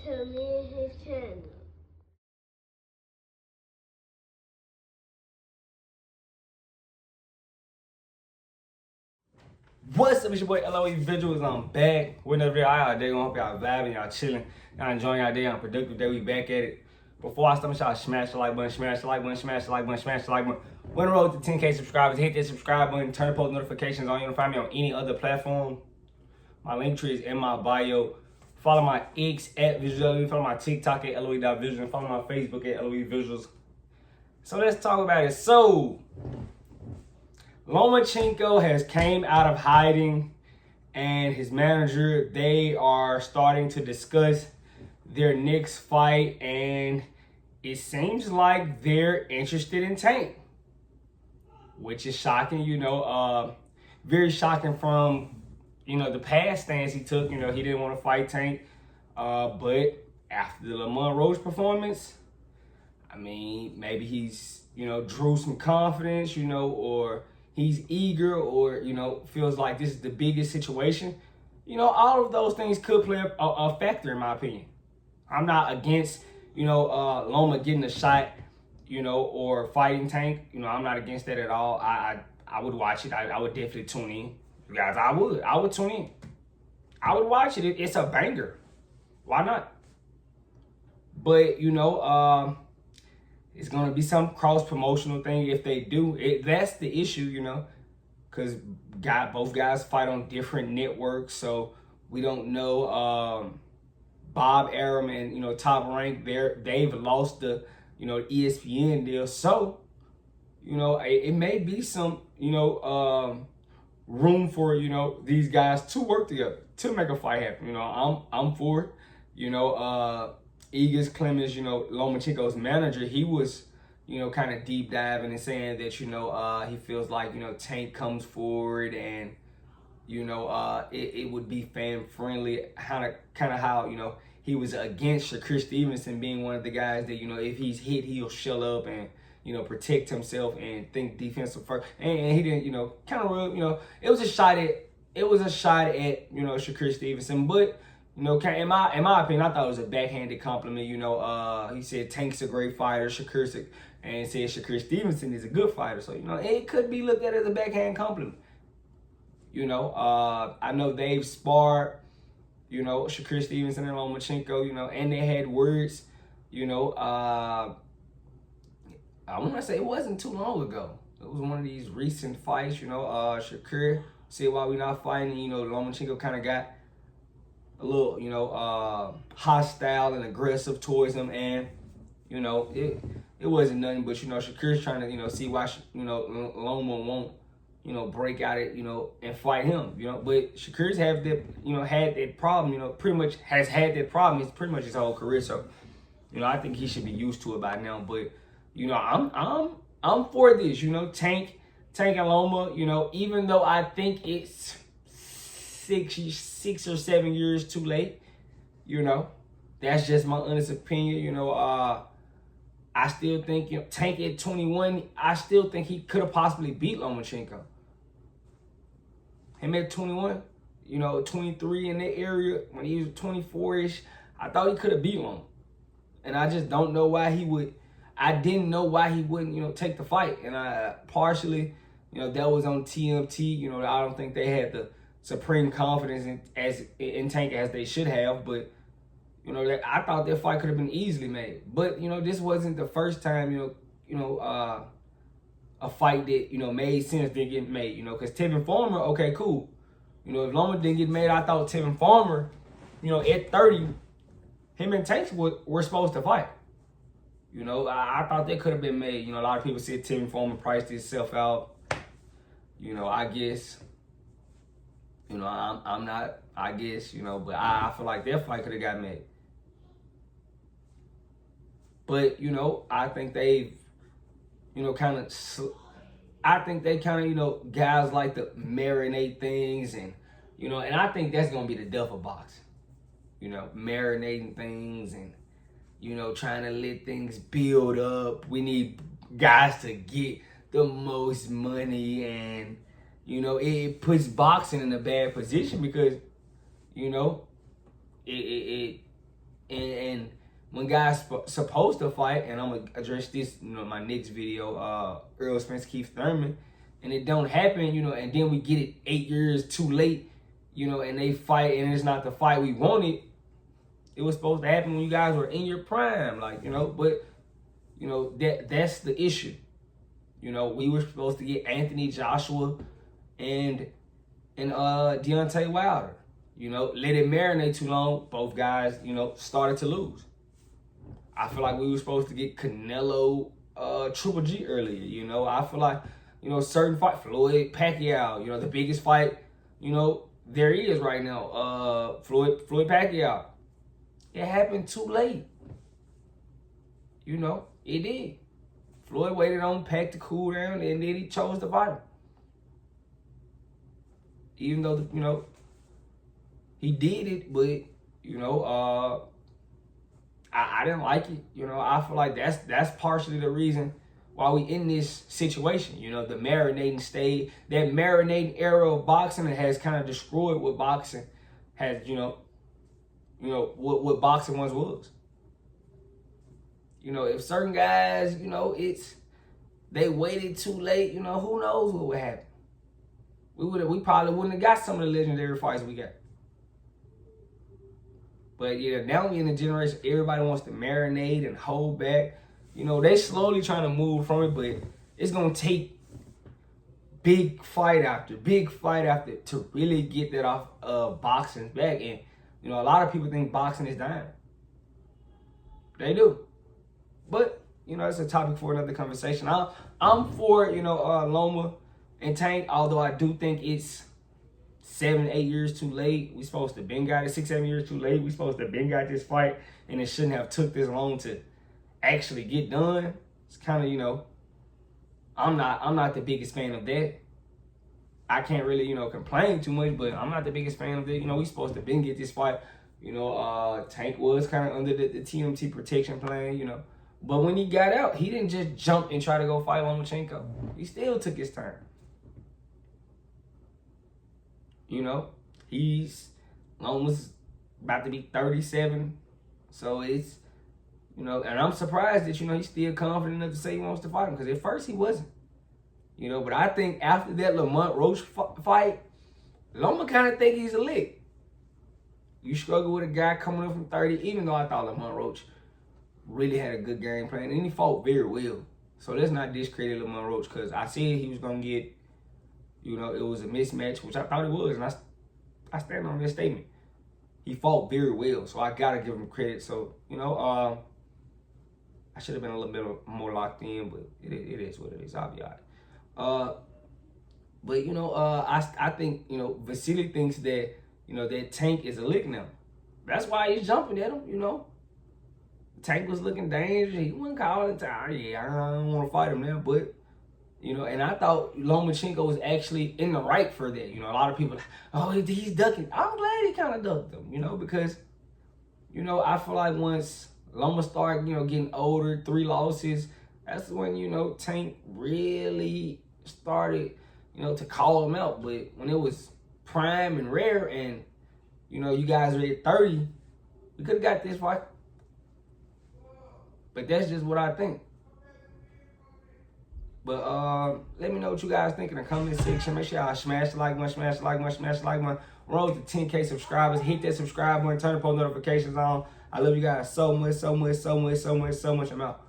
to me and his channel. What's up, it's your boy LOE Visuals. I'm back with another video. How y'all day going? Hope y'all vibing, y'all chilling, y'all enjoying y'all day, y'all productive day. We back at it. Before I start, make sure y'all smash the like button, smash the like button, smash the like button, smash the like button. We're on the road to 10K subscribers. Hit that subscribe button, turn post notifications on. You can find me on any other platform. My link tree is in my bio. Follow my X at Visual. Follow my TikTok at LOE.visuals. And follow my Facebook at LOE Visuals. So let's talk about it. So Lomachenko has came out of hiding, and his manager, they are starting to discuss their next fight, and it seems like they're interested in Tank, which is shocking, very shocking from, the past stance he took. He didn't want to fight Tank, but after the Loma performance, I mean, maybe he's, drew some confidence, or he's eager, or, feels like this is the biggest situation. All of those things could play a factor, in my opinion. I'm not against, Loma getting a shot, or fighting Tank. I'm not against that at all. I would watch it. I would definitely tune in. You guys, I would tune in. I would watch it. It's a banger. Why not? But, it's going to be some cross-promotional thing if they do. That's the issue, because both guys fight on different networks, so we don't know. Bob Arum and, Top Rank, they've lost the, ESPN deal. So, it may be some, room for, these guys to work together to make a fight happen. I'm for it. Egas Clemens, Lomachenko's manager, he was, kind of deep diving and saying that, he feels like, Tank comes forward and, it would be fan friendly, kind of how, he was against Shakur Stevenson being one of the guys that, if he's hit, he'll shell up and, protect himself and think defensive first. And he didn't, kind of, it was a shot at, Shakur Stevenson, but, in my opinion, I thought it was a backhanded compliment. He said Tank's a great fighter, and said Shakur Stevenson is a good fighter. So, it could be looked at as a backhand compliment. I know they've sparred, Shakur Stevenson and Lomachenko, and they had words, I want to say it wasn't too long ago. It was one of these recent fights, Shakur said, why we not fighting, Lomachenko kind of got a little, hostile and aggressive towards him, and, it wasn't nothing but, Shakur's trying to, see why, Loma won't, break out it, and fight him, but Shakur's had that problem, pretty much has had that problem. It's pretty much his whole career, so, I think he should be used to it by now, but, I'm for this, Tank and Loma, even though I think it's 6 or 7 years too late, that's just my honest opinion. I still think Tank at 21, I still think he could have possibly beat Lomachenko. Him at 21, 23 in that area, when he was 24-ish, I thought he could have beat Loma. And I just don't know why he would. I didn't know why he wouldn't, take the fight. And I partially, that was on TMT. I don't think they had the supreme confidence in Tank as they should have, but I thought that fight could have been easily made. But this wasn't the first time a fight that made sense didn't get made. Because Tevin Farmer, okay, cool. If Loma didn't get made, I thought Tevin Farmer, at 30, him and Tank were supposed to fight. I thought that could have been made. A lot of people said Tevin Farmer priced himself out. I guess. I'm not, I guess, but I feel like that fight could have got made. But, I think they've, guys like to marinate things and, and I think that's going to be the death of boxing. Marinating things and, trying to let things build up. We need guys to get the most money, and it puts boxing in a bad position because, it And when guys supposed to fight, and I'm gonna address this, my next video, Earl Spence, Keith Thurman, and it don't happen, and then we get it 8 years too late, and they fight, and it's not the fight we wanted. It was supposed to happen when you guys were in your prime, but that's the issue. We were supposed to get Anthony Joshua and Deontay Wilder. Let it marinate too long. Both guys, started to lose. I feel like we were supposed to get Canelo, Triple G earlier. I feel like, certain fight, Floyd Pacquiao, the biggest fight, there is right now. Floyd Pacquiao. It happened too late. It did. Floyd waited on Pac to cool down, and then he chose to fight him. Even though, he did it, but, I didn't like it. I feel like that's partially the reason why we in this situation. The marinating stage, that marinating era of boxing that has kind of destroyed what boxing has, what boxing once was. If certain guys, they waited too late, who knows what would happen. We probably wouldn't have got some of the legendary fights we got. But yeah, now we in a generation, everybody wants to marinate and hold back. They slowly trying to move from it, but it's gonna take big fight after to really get that off boxing back. And a lot of people think boxing is dying. They do. But, it's a topic for another conversation. I'm for, Loma and Tank, although I do think it's 7, 8 years too late. We supposed to been got it 6, 7 years too late. We supposed to been got this fight, and it shouldn't have took this long to actually get done. It's kind of, I'm not the biggest fan of that. I can't really, complain too much, but I'm not the biggest fan of that. We supposed to been get this fight. Tank was kind of under the TMT protection plan, But when he got out, he didn't just jump and try to go fight Lomachenko. He still took his time. Loma's about to be 37. So it's, and I'm surprised that, he's still confident enough to say he wants to fight him. Because at first he wasn't. But I think after that Lamont Roach fight, Loma kind of think he's a lick. You struggle with a guy coming up from 30, even though I thought Lamont Roach really had a good game plan, and he fought very well. So let's not discredit Lamont Roach, because I said he was going to get, it was a mismatch, which I thought it was, and I stand on this statement. He fought very well, so I got to give him credit. So, I should have been a little bit more locked in, but it is what it is. I'll be all right. But, I think, Vasyl thinks that, that Tank is a lick now. That's why he's jumping at him, Tank was looking dangerous. He wasn't calling time. Yeah, I don't want to fight him now. But, and I thought Lomachenko was actually in the right for that. A lot of people, oh, he's ducking. I'm glad he kind of ducked him, because, I feel like once Loma started, getting older, 3 losses, that's when, Tank really started, to call him out. But when it was prime and rare and, you guys were at 30, we could have got this fight. But that's just what I think. But let me know what you guys think in the comment section. Make sure y'all smash the like button, smash the like button, smash the like button. Roll to 10K subscribers. Hit that subscribe button, turn the post notifications on. I love you guys so much, so much, so much, so much, so much. I'm out.